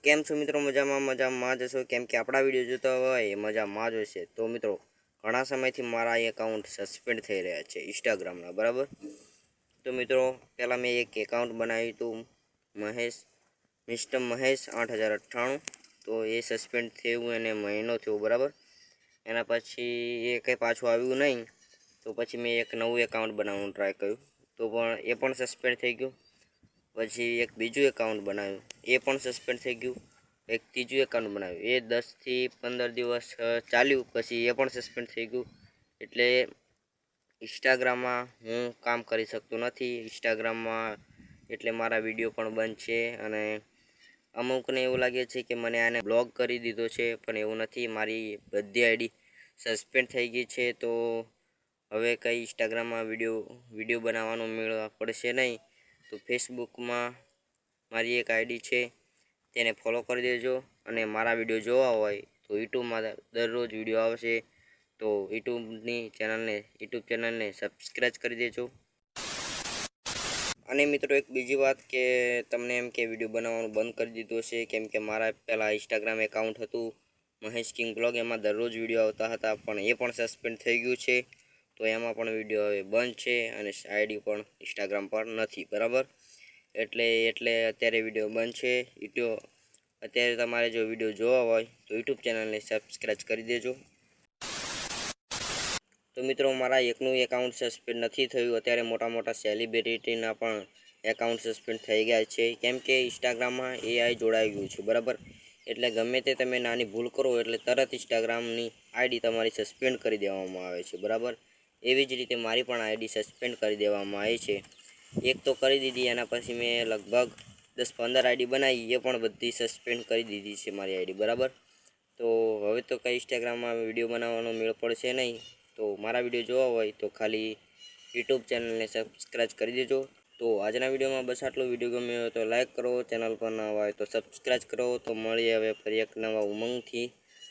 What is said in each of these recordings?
કેમ છો મિત્રો? મજામાં જ હશો, કેમ કે આપણા વિડીયો જોતા હોય એ મજામાં જ હશે. તો મિત્રો ઘણા સમયથી મારા એકાઉન્ટ સસ્પેન્ડ થઈ રહ્યા છે ઇન્સ્ટાગ્રામના, બરાબર. તો મિત્રો પહેલાં મેં એક એકાઉન્ટ બનાવ્યું હતું મિસ્ટર મહેશ 8098. તો એ સસ્પેન્ડ થયું એને મહિનો થયો, બરાબર. એના પછી એ કંઈ પાછું આવ્યું નહીં. તો પછી મેં એક નવું એકાઉન્ટ બનાવવાનું ટ્રાય કર્યું, તો પણ એ પણ સસ્પેન્ડ થઈ ગયું. પછી એક બીજું એકાઉન્ટ બનાવ્યું, એ પણ સસ્પેન્ડ થઈ ગયું. એક ત્રીજું એકાઉન્ટ બનાવ્યું, એ 10 થી 15 દિવસ ચાલ્યું, પછી એ પણ સસ્પેન્ડ થઈ ગયું. એટલે ઇન્સ્ટાગ્રામમાં હું કામ કરી શકતો નથી. ઇન્સ્ટાગ્રામમાં એટલે મારા વિડીયો પણ બંધ છે. અને અમુકને એવું લાગે છે કે મને આને બ્લોક કરી દીધો છે, પણ એવું નથી. મારી બધી આઈડી સસ્પેન્ડ થઈ ગઈ છે. તો હવે કંઈ ઇન્સ્ટાગ્રામમાં વિડીયો બનાવવાનો મેળ પડશે નહીં. તો ફેસબુકમાં મારી એક આઈડી છે, તેને ફોલો કરી દેજો. અને મારા વિડીયો જોવા હોય તો યુટ્યુબમાં દરરોજ વિડીયો આવશે, તો યુટ્યુબ ચેનલને સબસ્ક્રાઈબ કરી દેજો. અને મિત્રો એક બીજી વાત કે તમને એમ કે વિડીયો બનાવવાનું બંધ કરી દીધું છે, કેમ કે મારા પહેલાં ઇન્સ્ટાગ્રામ એકાઉન્ટ હતું મહેશ કિંગ બ્લોગ, એમાં દરરોજ વિડીયો આવતા હતા, પણ એ પણ સસ્પેન્ડ થઈ ગયું છે. તો એમાં પણ વિડીયો હવે બંધ છે, અને આઈડી પણ ઇન્સ્ટાગ્રામ પર નથી, બરાબર. એટલે અત્યારે વિડીયો બંધ છે. અત્યારે તમારે જો વિડીયો જોવા હોય તો યુટ્યુબ ચેનલને સબસ્ક્રાઈબ કરી દેજો. તો મિત્રો મારા એકનું એકાઉન્ટ સસ્પેન્ડ નથી થયું. અત્યારે મોટા સેલિબ્રિટીના પણ એકાઉન્ટ સસ્પેન્ડ થઈ ગયા છે, કેમ કે ઇન્સ્ટાગ્રામમાં એઆઈ જોડાઈ ગયું છે, બરાબર. એટલે ગમે તે તમે નાની ભૂલ કરો એટલે તરત ઇન્સ્ટાગ્રામની આઈડી તમારી સસ્પેન્ડ કરી દેવામાં આવે છે, બરાબર. એવી જ રીતે મારી પણ આઈડી સસ્પેન્ડ કરી દેવામાં આવી છે. એક તો કરી દીધી, એના પછી મેં લગભગ 10-15 આઈડી બનાવી, એ પણ બધી સસ્પેન્ડ કરી દીધી છે મારી આઈડી, બરાબર. તો હવે તો કંઈ ઇન્સ્ટાગ્રામમાં વિડીયો બનાવવાનો મેળ પડશે નહીં. તો મારા વિડીયો જોવા હોય તો ખાલી યુટ્યુબ ચેનલને સબસ્ક્રાઈબ કરી દેજો. તો આજના વિડીયોમાં બસ આટલો. વિડીયો ગમ્યો હોય તો લાઈક કરો, ચેનલ પર ના હોય તો સબસ્ક્રાઈબ કરો. તો મળીએ હવે ફરી એક નવા ઉમંગથી.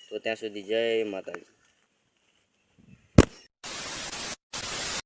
તો ત્યાં સુધી જય માતાજી.